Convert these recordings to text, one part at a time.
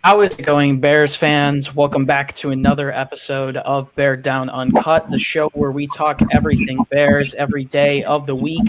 How is it going, Bears fans? Welcome back to another episode of Beared Down Uncut, the show where we talk everything Bears every day of the week.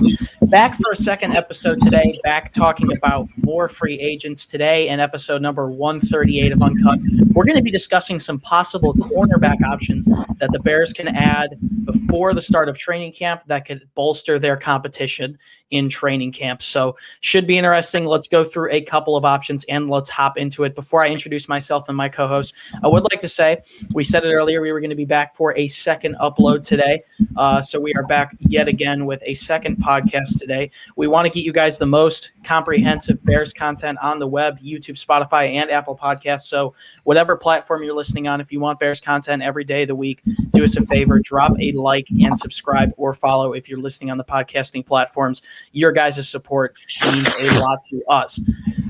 Back for a second episode today, back talking about more free agents today in episode number 138 of Uncut. We're going to be discussing some possible cornerback options that the Bears can add before the start of training camp that could bolster their competition in training camp. So should be interesting. Let's go through a couple of options and let's hop into it. Before I introduce myself and my co-host, I would like to say, we said it earlier, we were going to be back for a second upload today. So we are back yet again with a second podcast today. We want to get you guys the most comprehensive Bears content on the web, YouTube, Spotify, and Apple Podcasts. So whatever platform you're listening on, if you want Bears content every day of the week, do us a favor, drop a like and subscribe or follow if you're listening on the podcasting platforms. Your guys' support means a lot to us.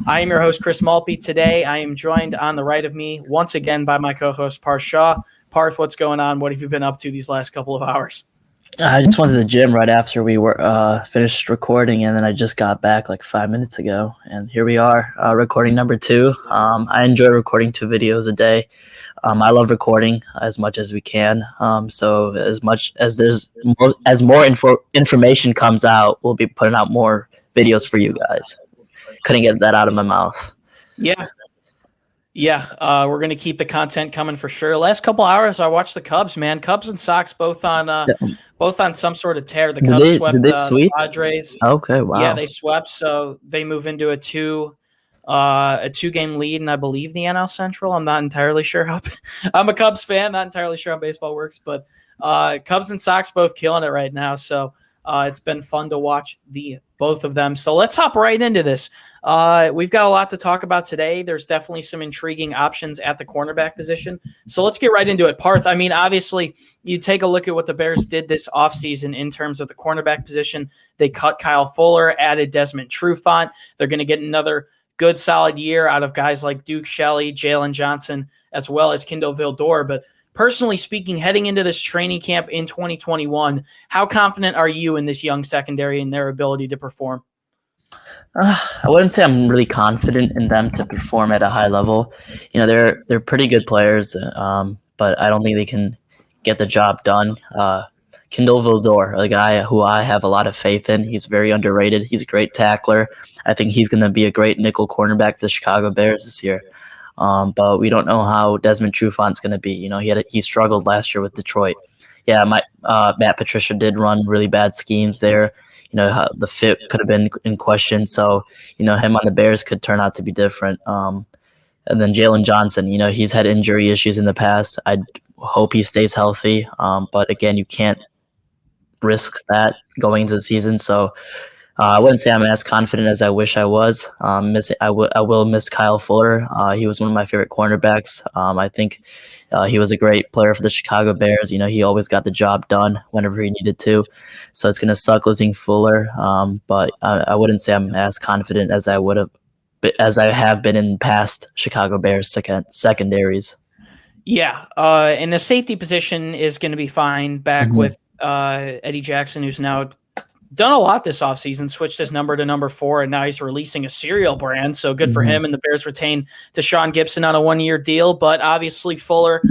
I am your host, Chris Malpe. Today, I am joined on the right of me once again by my co-host, Parth Shaw. Parth, what's going on? What have you been up to these last couple of hours? I just went to the gym right after we were finished recording, and then I just got back like 5 minutes ago, and here we are, recording number 2. I enjoy recording 2 videos a day. I love recording as much as we can. So as much as more information comes out, we'll be putting out more videos for you guys. Couldn't get that out of my mouth. Yeah. We're going to keep the content coming for sure. Last couple hours, I watched the Cubs, man. Cubs and Sox both on some sort of tear. The Cubs swept the Padres. Okay, wow. Yeah, they swept, so they move into a 2-game lead, and I believe the NL Central. I'm not entirely sure how. I'm a Cubs fan, not entirely sure how baseball works, but Cubs and Sox both killing it right now. So it's been fun to watch both of them. So let's hop right into this. We've got a lot to talk about today. There's definitely some intriguing options at the cornerback position. So let's get right into it. Parth, I mean, obviously, you take a look at what the Bears did this offseason in terms of the cornerback position. They cut Kyle Fuller, added Desmond Trufant. They're going to get another good, solid year out of guys like Duke Shelley, Jaylen Johnson, as well as Kindle Vildor. But personally speaking, heading into this training camp in 2021, how confident are you in this young secondary and their ability to perform? I wouldn't say I'm really confident in them to perform at a high level. You know, they're pretty good players, but I don't think they can get the job done. Kindle Vildor, a guy who I have a lot of faith in. He's very underrated. He's a great tackler. I think he's going to be a great nickel cornerback for the Chicago Bears this year. But we don't know how Desmond Trufant's going to be. You know, he struggled last year with Detroit. Yeah, Matt Patricia did run really bad schemes there. You know, how the fit could have been in question. So, you know, him on the Bears could turn out to be different. And then Jaylen Johnson, you know, he's had injury issues in the past. I hope he stays healthy. But again, you can't risk that going into the season. So I wouldn't say I'm as confident as I wish I was. I will miss Kyle Fuller. He was one of my favorite cornerbacks. I think he was a great player for the Chicago Bears. You know, he always got the job done whenever he needed to. So it's going to suck losing Fuller. But I wouldn't say I'm as confident as I have been in past Chicago Bears secondaries. Yeah, and the safety position is going to be fine back with Eddie Jackson, who's now done a lot this offseason, switched his number to number 4, and now he's releasing a cereal brand. So good for him. And the Bears retain Deshaun Gibson on a 1-year deal. But obviously Fuller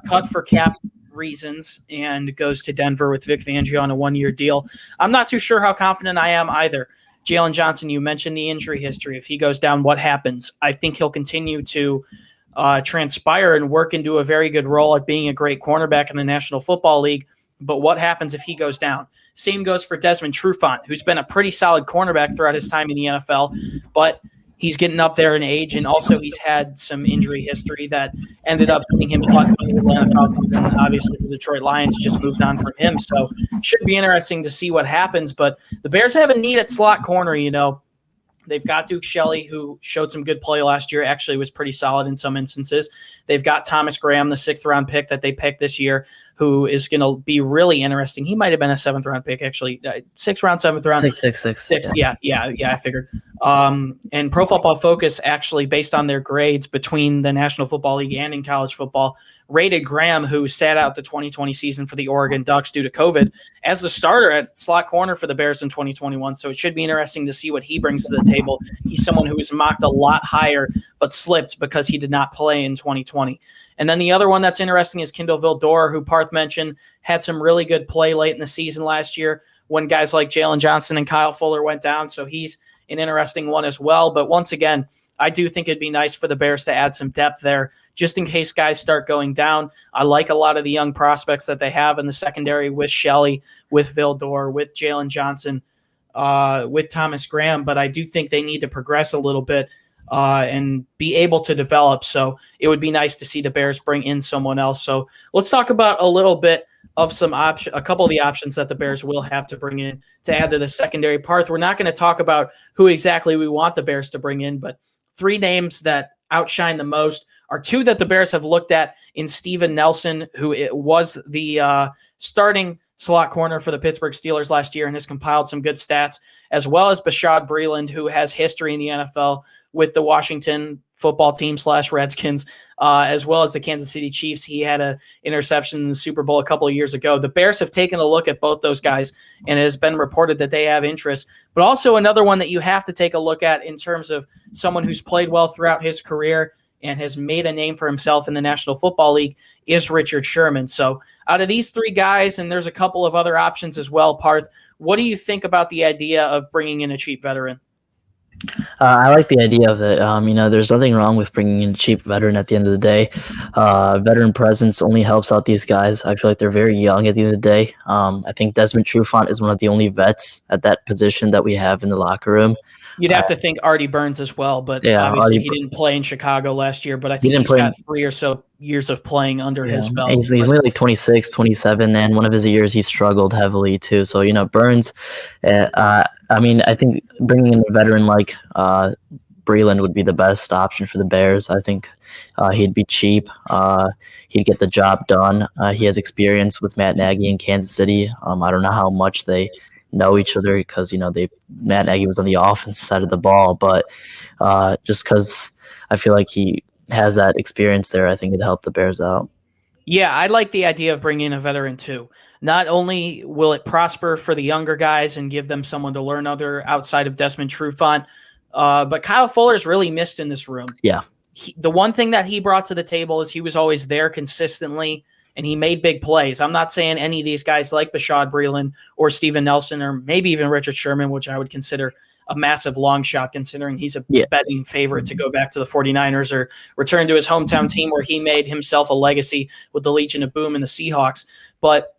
cut for cap reasons and goes to Denver with Vic Fangio on a 1-year deal. I'm not too sure how confident I am either. Jaylen Johnson, you mentioned the injury history. If he goes down, what happens? I think he'll continue to transpire and work into a very good role at being a great cornerback in the National Football League. But what happens if he goes down? Same goes for Desmond Trufant, who's been a pretty solid cornerback throughout his time in the NFL, but he's getting up there in age, and also he's had some injury history that ended up putting him cut from the Atlanta Falcons, and obviously the Detroit Lions just moved on from him. So it should be interesting to see what happens. But the Bears have a need at slot corner, you know. They've got Duke Shelley, who showed some good play last year, actually was pretty solid in some instances. They've got Thomas Graham, the 6th-round pick that they picked this year, who is going to be really interesting. He might have been a 7th-round pick, actually. 6th round, 7th round. 6. Yeah, I figured. And Pro Football Focus actually, based on their grades between the National Football League and in college football, rated Graham, who sat out the 2020 season for the Oregon Ducks due to COVID, as the starter at slot corner for the Bears in 2021. So it should be interesting to see what he brings to the table. He's someone who was mocked a lot higher but slipped because he did not play in 2020. And then the other one that's interesting is Kindle Vildor, who Parth mentioned had some really good play late in the season last year when guys like Jaylen Johnson and Kyle Fuller went down. So he's an interesting one as well. But once again, I do think it'd be nice for the Bears to add some depth there just in case guys start going down. I like a lot of the young prospects that they have in the secondary with Shelley, with Vildor, with Jaylen Johnson, with Thomas Graham. But I do think they need to progress a little bit and be able to develop. So it would be nice to see the Bears bring in someone else. So let's talk about a little bit of a couple of the options that the Bears will have to bring in to add to the secondary. Parth, we're not going to talk about who exactly we want the Bears to bring in, but three names that outshine the most are two that the Bears have looked at in Steven Nelson, who was the starting slot corner for the Pittsburgh Steelers last year and has compiled some good stats, as well as Bashaud Breeland, who has history in the NFL with the Washington football team / Redskins, as well as the Kansas City Chiefs. He had an interception in the Super Bowl a couple of years ago. The Bears have taken a look at both those guys, and it has been reported that they have interest. But also another one that you have to take a look at in terms of someone who's played well throughout his career and has made a name for himself in the National Football League is Richard Sherman. So out of these three guys, and there's a couple of other options as well, Parth, what do you think about the idea of bringing in a cheap veteran? I like the idea of it. There's nothing wrong with bringing in a cheap veteran at the end of the day. Veteran presence only helps out these guys. I feel like they're very young at the end of the day. I think Desmond Trufant is one of the only vets at that position that we have in the locker room. You'd have to think Artie Burns as well, but obviously he didn't play in Chicago last year, but I think he's got 3 or so years of playing under his belt. He's only like 26, 27, and one of his years he struggled heavily too. So, Burns, I think bringing in a veteran like Breeland would be the best option for the Bears. I think he'd be cheap. He'd get the job done. He has experience with Matt Nagy in Kansas City. I don't know how much they know each other because Matt Nagy was on the offense side of the ball, but just because I feel like he has that experience there, I think it'd help the Bears out. Yeah, I like the idea of bringing in a veteran too. Not only will it prosper for the younger guys and give them someone to learn outside of Desmond Trufant, but Kyle Fuller's really missed in this room. Yeah, the one thing that he brought to the table is he was always there consistently, and he made big plays. I'm not saying any of these guys like Bashaud Breeland or Steven Nelson or maybe even Richard Sherman, which I would consider a massive long shot considering he's a betting favorite to go back to the 49ers or return to his hometown team where he made himself a legacy with the Legion of Boom and the Seahawks. But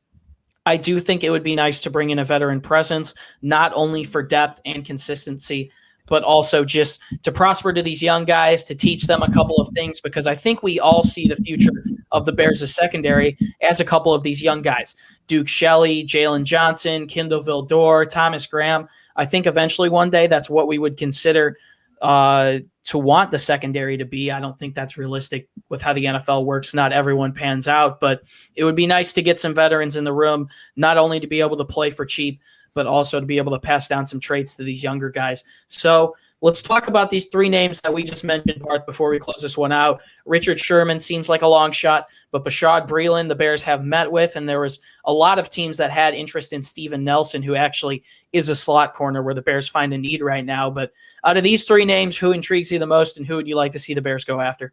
I do think it would be nice to bring in a veteran presence, not only for depth and consistency, but also just to prosper to these young guys, to teach them a couple of things, because I think we all see the future of the Bears' secondary as a couple of these young guys. Duke Shelley, Jaylen Johnson, Kindle Vildor, Thomas Graham. I think eventually one day that's what we would consider to want the secondary to be. I don't think that's realistic with how the NFL works. Not everyone pans out, but it would be nice to get some veterans in the room, not only to be able to play for cheap, but also to be able to pass down some traits to these younger guys. So let's talk about these three names that we just mentioned, Parth, before we close this one out. Richard Sherman seems like a long shot, but Bashaud Breeland, the Bears have met with, and there was a lot of teams that had interest in Steven Nelson, who actually is a slot corner where the Bears find a need right now. But out of these three names, who intrigues you the most, and who would you like to see the Bears go after?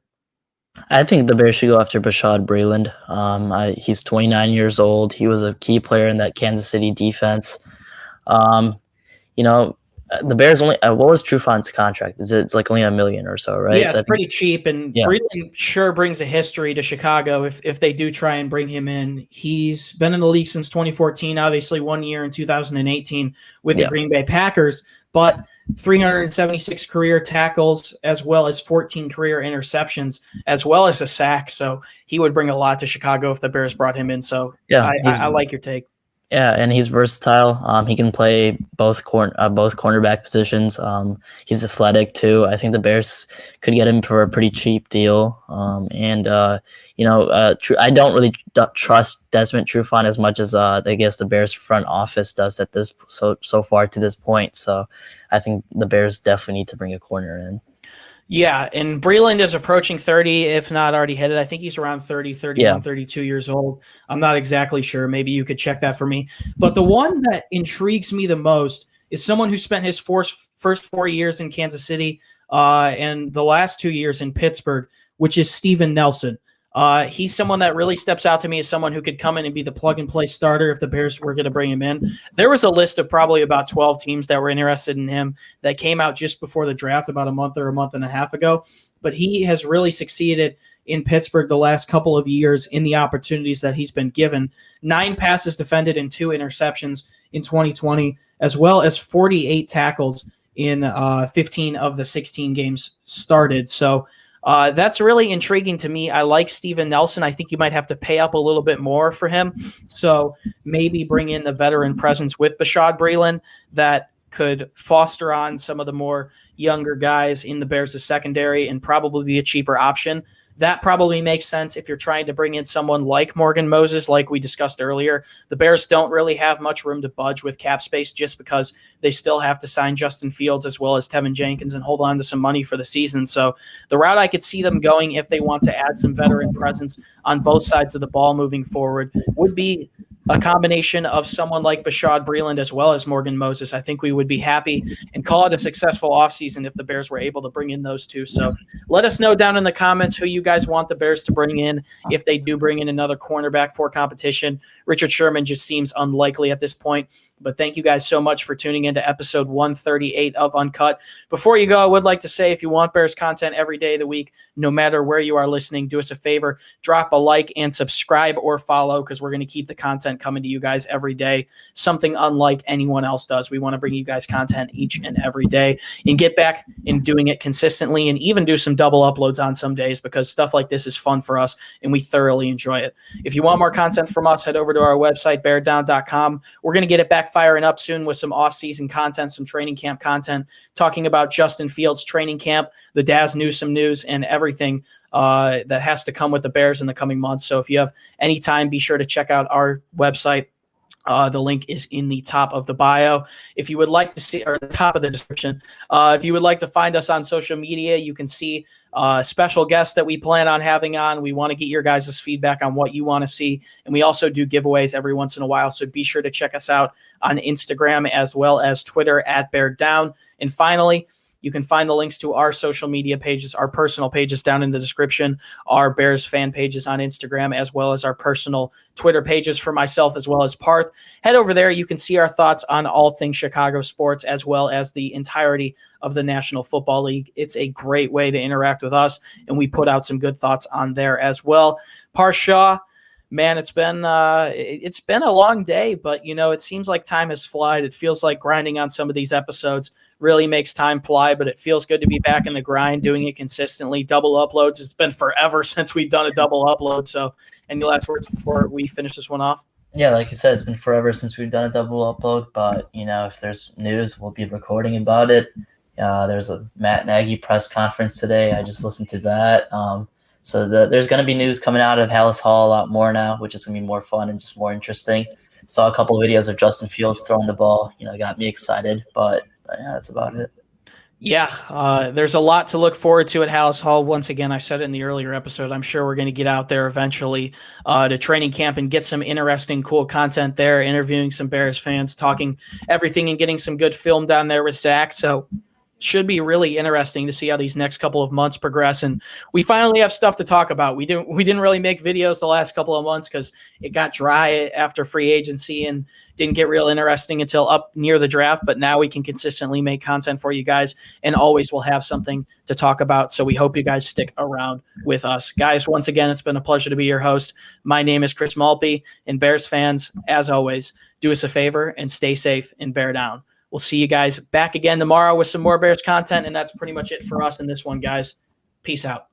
I think the Bears should go after Bashaud Breeland. He's 29 years old. He was a key player in that Kansas City defense. The Bears only what was Trufant's contract? It's like only $1 million or so, right? Yeah, it's pretty cheap, and Breeland sure brings a history to Chicago if they do try and bring him in. He's been in the league since 2014, obviously 1 year in 2018 with the Green Bay Packers, but 376 career tackles as well as 14 career interceptions as well as a sack. So he would bring a lot to Chicago if the Bears brought him in. So I like your take. Yeah, and he's versatile. He can play both cornerback positions. He's athletic too. I think the Bears could get him for a pretty cheap deal. I don't really trust Desmond Trufant as much as I guess the Bears front office does at this so far to this point. So I think the Bears definitely need to bring a corner in. Yeah, and Breeland is approaching 30, if not already hit it. I think he's around 30, 31, Yeah. 32 years old. I'm not exactly sure. Maybe you could check that for me. But the one that intrigues me the most is someone who spent his first 4 years in Kansas City and the last 2 years in Pittsburgh, which is Steven Nelson. He's someone that really steps out to me as someone who could come in and be the plug-and-play starter if the Bears were going to bring him in. There was a list of probably about 12 teams that were interested in him that came out just before the draft about a month or a month and a half ago. But he has really succeeded in Pittsburgh the last couple of years in the opportunities that he's been given. 9 passes defended and 2 interceptions in 2020, as well as 48 tackles in 15 of the 16 games started. So that's really intriguing to me. I like Steven Nelson. I think you might have to pay up a little bit more for him. So maybe bring in the veteran presence with Bashaud Breeland that could foster on some of the more younger guys in the Bears' secondary and probably be a cheaper option. That probably makes sense if you're trying to bring in someone like Morgan Moses, like we discussed earlier. The Bears don't really have much room to budge with cap space just because they still have to sign Justin Fields as well as Tevin Jenkins and hold on to some money for the season. So the route I could see them going if they want to add some veteran presence on both sides of the ball moving forward would be a combination of someone like Bashaud Breeland as well as Morgan Moses. I think we would be happy and call it a successful offseason if the Bears were able to bring in those two. So let us know down in the comments who you guys want the Bears to bring in if they do bring in another cornerback for competition. Richard Sherman just seems unlikely at this point. But thank you guys so much for tuning into episode 138 of Uncut. Before you go, I would like to say if you want Bears content every day of the week, no matter where you are listening, do us a favor, drop a like and subscribe or follow because we're going to keep the content coming to you guys every day, something unlike anyone else does. We want to bring you guys content each and every day and get back in doing it consistently and even do some double uploads on some days because stuff like this is fun for us and we thoroughly enjoy it. If you want more content from us, head over to our website, bearddown.com. We're going to get it back firing up soon with some off-season content, some training camp content, talking about Justin Fields' training camp, the Daz Newsome news, and everything that has to come with the Bears in the coming months. So if you have any time, be sure to check out our website. The link is in the top of the bio. If you would like to see, or the top of the description, if you would like to find us on social media, you can see special guests that we plan on having on. We want to get your guys' feedback on what you want to see. And we also do giveaways every once in a while. So be sure to check us out on Instagram as well as Twitter at Beared Down. And finally, you can find the links to our social media pages, our personal pages down in the description, our Bears fan pages on Instagram, as well as our personal Twitter pages for myself as well as Parth. Head over there. You can see our thoughts on all things Chicago sports, as well as the entirety of the National Football League. It's a great way to interact with us, and we put out some good thoughts on there as well. Parth Shaw, man, it's been a long day, but it seems like time has flied. It feels like grinding on some of these episodes really makes time fly, but it feels good to be back in the grind, doing it consistently. Double uploads. It's been forever since we've done a double upload. So any last words before we finish this one off? Yeah, like you said, it's been forever since we've done a double upload, but if there's news, we'll be recording about it. There's a Matt Nagy press conference today. I just listened to that. So there's going to be news coming out of Hallis Hall a lot more now, which is going to be more fun and just more interesting. Saw a couple of videos of Justin Fields throwing the ball. Got me excited, but yeah, that's about it. Yeah, there's a lot to look forward to at Hallis Hall. Once again, I said it in the earlier episode, I'm sure we're going to get out there eventually to training camp and get some interesting, cool content there, interviewing some Bears fans, talking everything and getting some good film down there with Zach. So should be really interesting to see how these next couple of months progress. And we finally have stuff to talk about. We didn't really make videos the last couple of months because it got dry after free agency and didn't get real interesting until up near the draft. But now we can consistently make content for you guys and always will have something to talk about. So we hope you guys stick around with us. Guys, once again, it's been a pleasure to be your host. My name is Chris Malpe, and Bears fans, as always, do us a favor and stay safe and bear down. We'll see you guys back again tomorrow with some more Bears content, and that's pretty much it for us in this one, guys. Peace out.